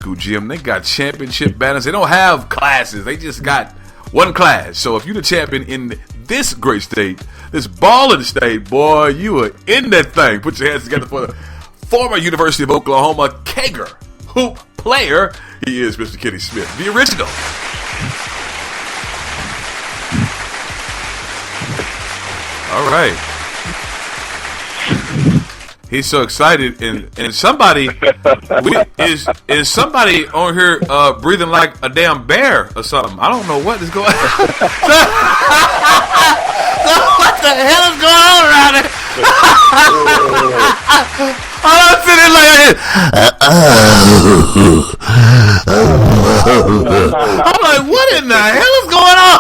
school gym. They got championship banners. They don't have classes. They just got one class. So if you're the champion in this great state, this balling state, boy, you are in that thing. Put your hands together for the former University of Oklahoma Kager hoop player. He is Mr. Kenny Smith, the original. All right. He's so excited, and somebody is somebody on here breathing like a damn bear or something. I don't know what is going on. What the hell is going on around here? I'm sitting like I'm like, what in the hell is going on?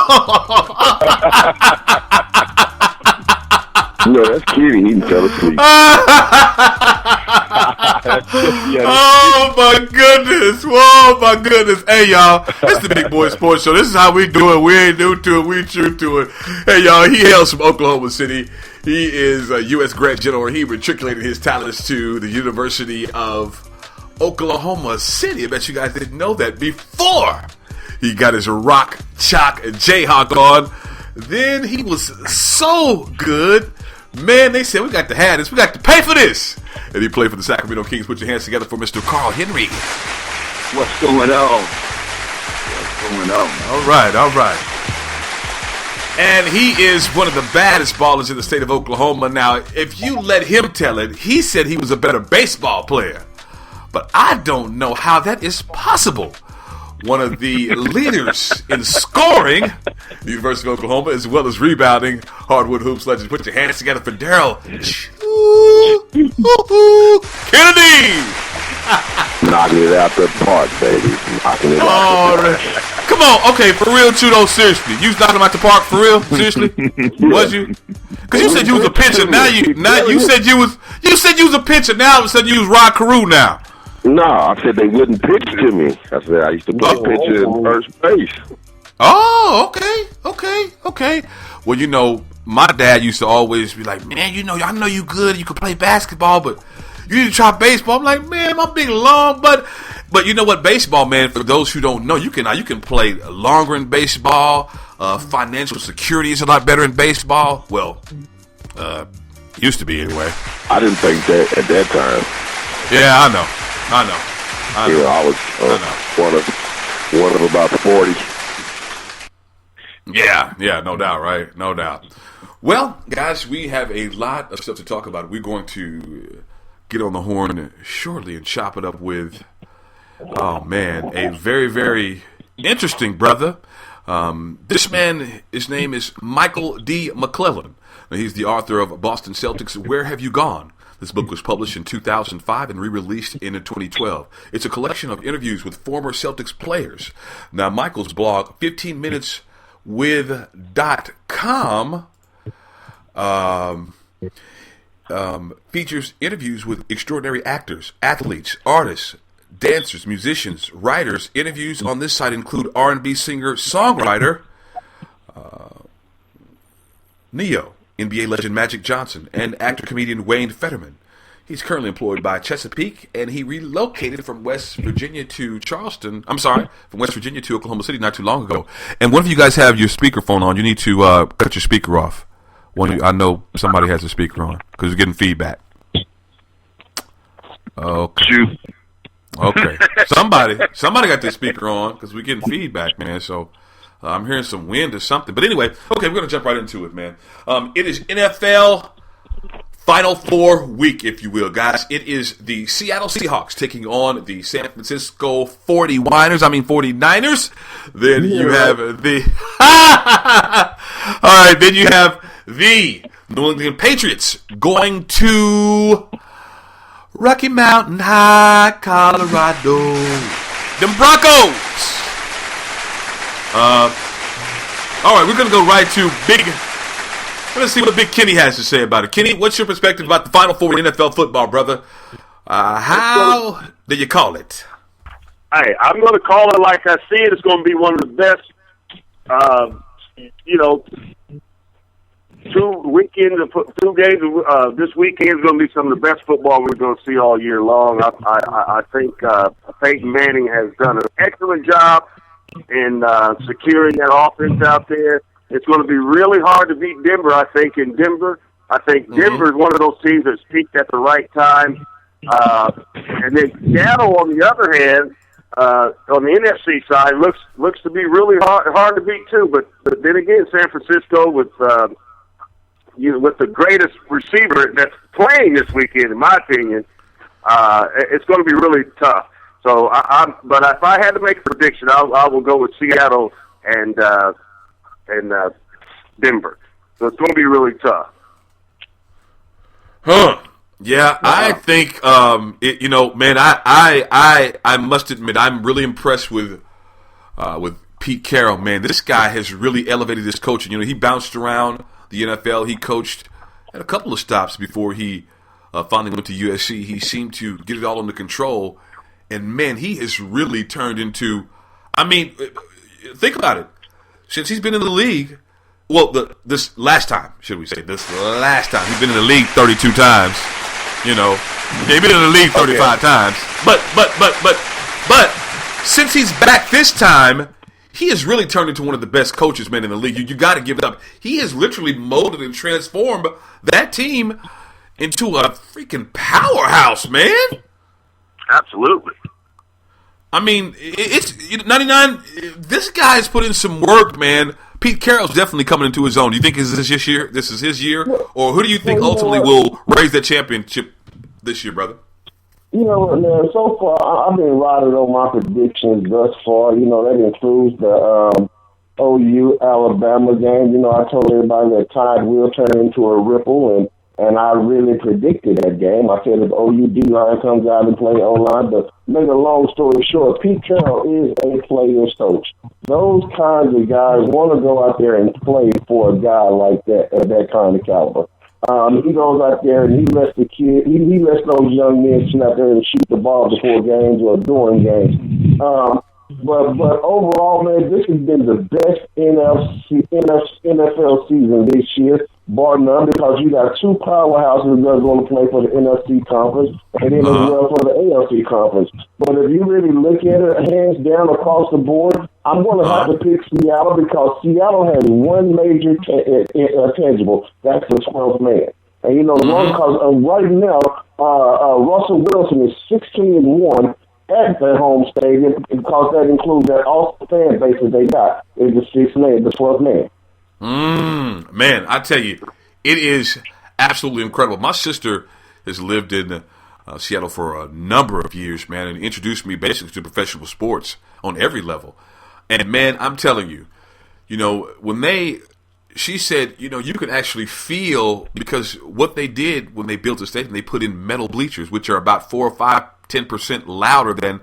No, that's Kitty. He fell asleep. Oh my goodness! Whoa, my goodness! Hey y'all, it's the Big Boy Sports Show. This is how we do it. We ain't new to it. We true to it. Hey y'all, he hails from Oklahoma City. He is a U.S. grad general. He matriculated his talents to the University of Oklahoma City. I bet you guys didn't know that before he got his rock, chalk, and Jayhawk on. Then he was so good. Man, they said, we got to have this. We got to pay for this. And he played for the Sacramento Kings. Put your hands together for Mr. Carl Henry. What's going on? What's going on? All right. And he is one of the baddest ballers in the state of Oklahoma. Now, if you let him tell it, he said he was a better baseball player. But I don't know how that is possible. One of the leaders in scoring, the University of Oklahoma, as well as rebounding, hardwood hoops legend. Put your hands together for Daryl Kennedy. Knocking it out the park, baby. Knocking it out the park. Come on, okay, for real, Chudo, seriously. You was knocking him out the park for real? Seriously? Was you? Because you said you was a pitcher. Now you said you was a pitcher. Now all of a sudden you was Rod Carew now. No, I said they wouldn't pitch to me. I said I used to play pitcher in first base. Oh, okay. Well, you know, my dad used to always be like, man, you know, I know you good. You can play basketball, but you need to try baseball. I'm like, man, my big long, but you know what, baseball, man, for those who don't know, you can play longer in baseball. Financial security is a lot better in baseball. Well, used to be anyway. I didn't think that at that time. Yeah, I know. Yeah, I was one of about 40. Yeah, no doubt, right? No doubt. Well, guys, we have a lot of stuff to talk about. We're going to get on the horn shortly and chop it up with, oh man, a very, very interesting brother. This man, his name is Michael D. McClellan. He's the author of Boston Celtics, Where Have You Gone? This book was published in 2005 and re-released in 2012. It's a collection of interviews with former Celtics players. Now, Michael's blog, 15minuteswith.com, features interviews with extraordinary actors, athletes, artists, dancers, musicians, writers. Interviews on this site include R&B singer, songwriter, Neo, NBA legend Magic Johnson, and actor-comedian Wayne Fetterman. He's currently employed by Chesapeake, and he relocated from West Virginia to Oklahoma City not too long ago. And one of you guys have your speakerphone on. You need to cut your speaker off. I know somebody has a speaker on because we're getting feedback. Okay. Somebody got their speaker on because we're getting feedback, man. So I'm hearing some wind or something. But anyway, okay, we're going to jump right into it, man. It is NFL Final Four week, if you will, guys. It is the Seattle Seahawks taking on the San Francisco 49ers. Then you have the... All right, then you have the New England Patriots going to Rocky Mountain High, Colorado. Them Broncos. All right, we're going to go right to Big... Let's see what Big Kenny has to say about it. Kenny, what's your perspective about the Final Four in NFL football, brother? How do you call it? Hey, I'm going to call it like I see it. It's going to be one of the best, two games. This weekend is going to be some of the best football we're going to see all year long. I think Peyton Manning has done an excellent job in securing that offense out there. It's going to be really hard to beat Denver, I think, in Denver. I think Denver is one of those teams that's peaked at the right time. And then Seattle, on the other hand, on the NFC side, looks to be really hard to beat too. But then again, San Francisco with with the greatest receiver that's playing this weekend, in my opinion, it's going to be really tough. So, but if I had to make a prediction, I will go with Seattle and Denver. So it's going to be really tough. Huh. Yeah, I think, man, I must admit, I'm really impressed with Pete Carroll, man. This guy has really elevated his coaching. He bounced around the NFL. He coached at a couple of stops before he finally went to USC. He seemed to get it all under control. And, man, he has really turned into, think about it. Since he's been in the league, this last time, he's been in the league 32 times. He's been in the league 35 times. But since he's back this time, he has really turned into one of the best coaches, man, in the league. You got to give it up. He has literally molded and transformed that team into a freaking powerhouse, man. Absolutely. It's 99. This guy's put in some work, man. Pete Carroll's definitely coming into his own. Do you think this is his year? This is his year, or who do you think ultimately will raise that championship this year, brother? Man, so far I've been riding on my predictions thus far. That includes the OU Alabama game. I told everybody that tide will turn into a ripple, and I really predicted that game. I said if OU D-line comes out and play O-line, but make a long story short, Pete Carroll is a player's coach. Those kinds of guys want to go out there and play for a guy like that, at that kind of caliber. He goes out there and he lets the kid, he lets those young men sit out there and shoot the ball before games or during games. But overall, man, this has been the best NFL season this year, bar none, because you got two powerhouses that are going to play for the NFC conference and then as well for the AFC conference. But if you really look at it, hands down across the board, I'm going to have to pick Seattle because Seattle has one major tangible. That's the 12th man. And because right now, Russell Wilson is 16-1 at their home stadium because that includes that awesome fan base that they got. Is the 6th man, the 12th man. Man, I tell you, it is absolutely incredible. My sister has lived in Seattle for a number of years, man, and introduced me basically to professional sports on every level. And, man, I'm telling you, she said, you could actually feel, because what they did when they built the stadium, they put in metal bleachers, which are about 4 or 5, 10% louder than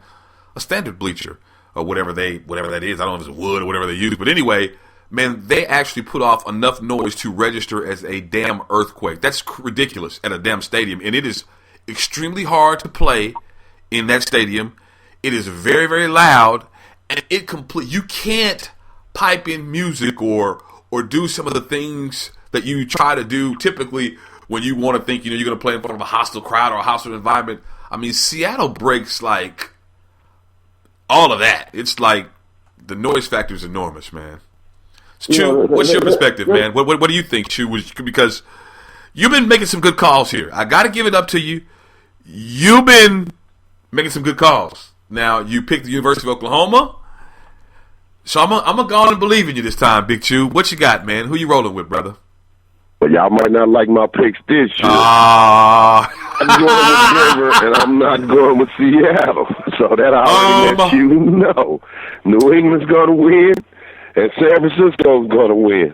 a standard bleacher or whatever that is. I don't know if it's wood or whatever they use. But anyway, man, they actually put off enough noise to register as a damn earthquake. That's ridiculous at a damn stadium. And it is extremely hard to play in that stadium. It is very, very loud. And you can't pipe in music or do some of the things that you try to do typically when you want to think, you're going to play in front of a hostile crowd or a hostile environment. Seattle breaks like all of that. It's like the noise factor is enormous, man. Chu, what's your perspective, man? What do you think, Chu? Because you've been making some good calls here. I got to give it up to you. You've been making some good calls. Now, you picked the University of Oklahoma. So I'm going to go on and believe in you this time, Big Chu. What you got, man? Who you rolling with, brother? Well, y'all might not like my picks this year. I'm going with Denver, and I'm not going with Seattle. So that I already let you know. New England's going to win, and San Francisco's going to win.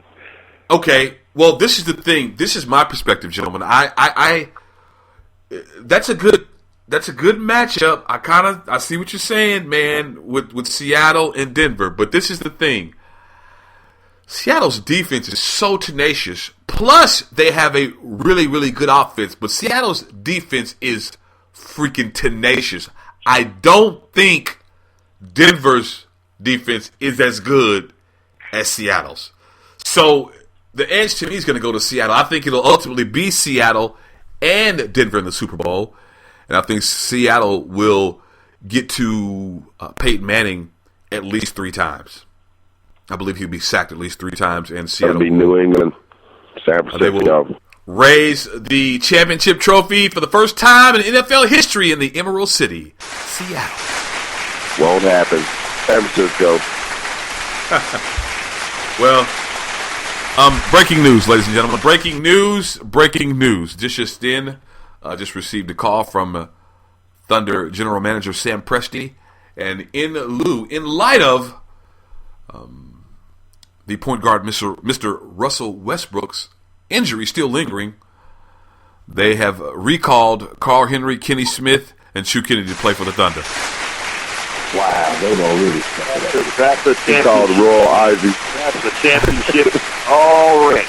Okay. Well, this is the thing. This is my perspective, gentlemen. That's a good matchup. I see what you're saying, man, with Seattle and Denver. But this is the thing. Seattle's defense is so tenacious. Plus, they have a really, really good offense. But Seattle's defense is freaking tenacious. I don't think Denver's defense is as good as Seattle's. So, the edge to me is going to go to Seattle. I think it'll ultimately be Seattle and Denver in the Super Bowl. And I think Seattle will get to Peyton Manning at least 3 times. I believe he'll be sacked at least 3 times, and Seattle will be New England, San Francisco. They will raise the championship trophy for the first time in NFL history in the Emerald City, Seattle. Won't happen. San Francisco. Well, breaking news, ladies and gentlemen. Breaking news. Just in, just received a call from Thunder General Manager Sam Presti, and in light of the point guard, Mr. Russell Westbrook's injury still lingering, they have recalled Carl Henry, Kenny Smith, and Shu Kennedy to play for the Thunder. Wow, they already. That's a championship. Called Royal Ivy. That's a championship already.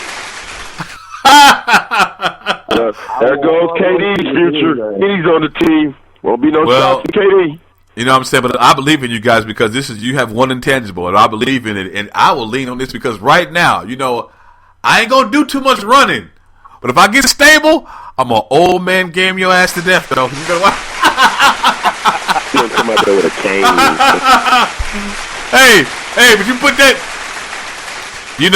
There goes KD's future. He's on the team. Won't be no shots to KD. You know what I'm saying? But I believe in you guys because you have one intangible, and I believe in it. And I will lean on this because right now, I ain't going to do too much running. But if I get stable, I'm an old man game your ass to death, though. You gonna watch? He'll come out there with a cane. Hey, but you put that. You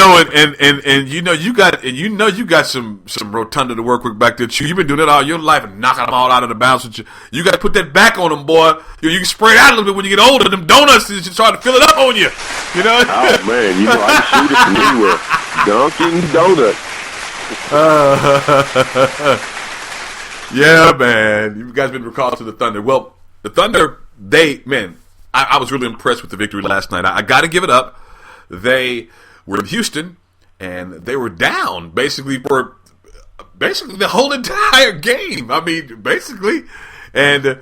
got some rotunda to work with back there. You've been doing it all your life and knocking them all out of the bounce. You got to put that back on them, boy. You can spray it out a little bit when you get older. Them donuts is just trying to fill it up on you. You know? Oh man, I can shoot it from anywhere. Dunkin' Donuts. Yeah, man. You guys been recalled to the Thunder. Well, the Thunder, I was really impressed with the victory last night. I got to give it up. They were in Houston, and they were down basically for the whole entire game. I mean, basically. And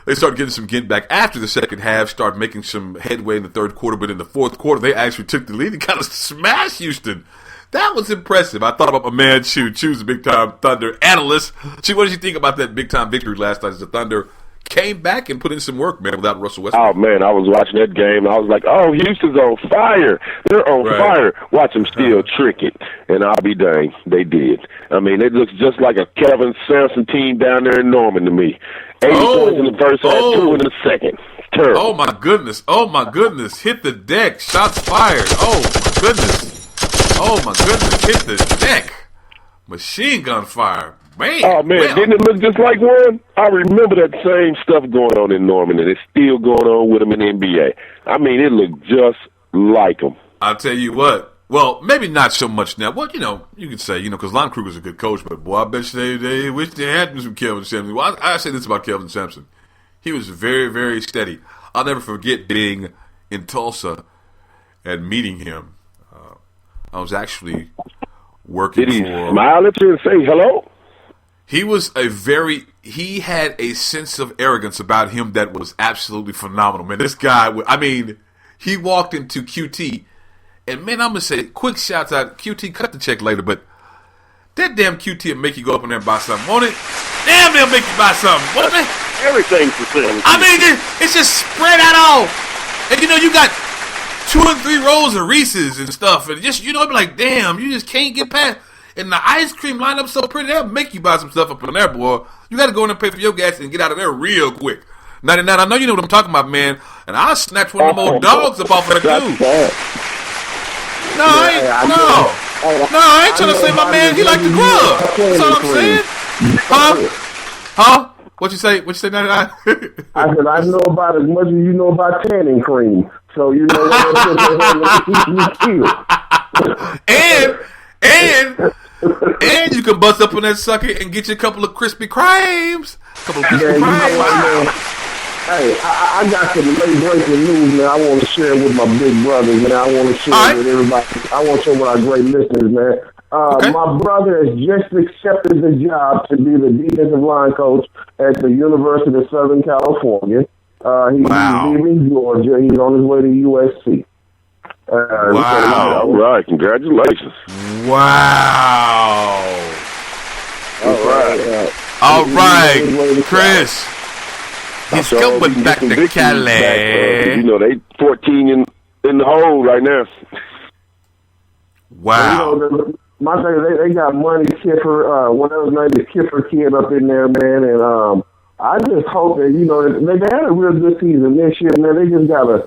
they started getting some get back after the second half, started making some headway in the third quarter, but in the fourth quarter, they actually took the lead and kind of smashed Houston. That was impressive. I thought about my man, Chu's a big-time Thunder analyst. What did you think about that big-time victory last night as the Thunder came back and put in some work, man, without Russell Westbrook? Oh, man, I was watching that game. I was like, oh, Houston's on fire. They're on fire. Watch them still trick it. And I'll be dang, they did. I mean, it looks just like a Kevin Sampson team down there in Norman to me. 80 points in the first half, 2 in the second. Terrible. Oh, my goodness. Hit the deck. Shots fired. Oh, my goodness. Hit the deck. Machine gun fire. Man. Oh, man, didn't it look just like one? I remember that same stuff going on in Norman, and it's still going on with them in the NBA. I mean, it looked just like them. I'll tell you what. Well, maybe not so much now. Well, you could say, because Lon Kruger's a good coach, but, boy, I bet you they wish they had some Kelvin Sampson. Well, I say this about Kelvin Sampson. He was very, very steady. I'll never forget being in Tulsa and meeting him. I was actually working for... Did he smile at you and say hello? He had a sense of arrogance about him that was absolutely phenomenal, man. This guy, he walked into QT, and man, I'm going to say, quick shouts out, QT, cut the check later, but that damn QT will make you go up in there and buy something, won't it? Damn, they'll make you buy something, won't it? Everything's for sale. I mean, it's just spread out all. And you got 2 and 3 rolls of Reese's and stuff, and just, it'd be like, damn, you just can't get past. And the ice cream lineup so pretty, they'll make you buy some stuff up in there, boy. You got to go in and pay for your gas and get out of there real quick. 99, I know you know what I'm talking about, man. And I'll snatch one of them old dogs up off of the dude. No, I ain't trying to say my man, he like to grub. That's all I'm saying. Huh? What you say, 99? I said, I know about as much as you know about tanning cream. So you know what And you can bust up on that sucker and get you a couple of Krispy Kremes. Hey, I got some late breaking news, man. I want to share with my big brothers, man. I want to share with everybody. I want to share with our great listeners, man. My brother has just accepted the job to be the defensive line coach at the University of Southern California. He's leaving Georgia. He's on his way to USC. Wow. All right. Congratulations. Wow. All right. Chris. He's coming back to Cali. They 14 in the hole right now. Wow. my thing, they got Money Kiffer, whatever his name is, Kiffer kid up in there, man, and I just hope that, you know, they had a real good season this year, man. They just gotta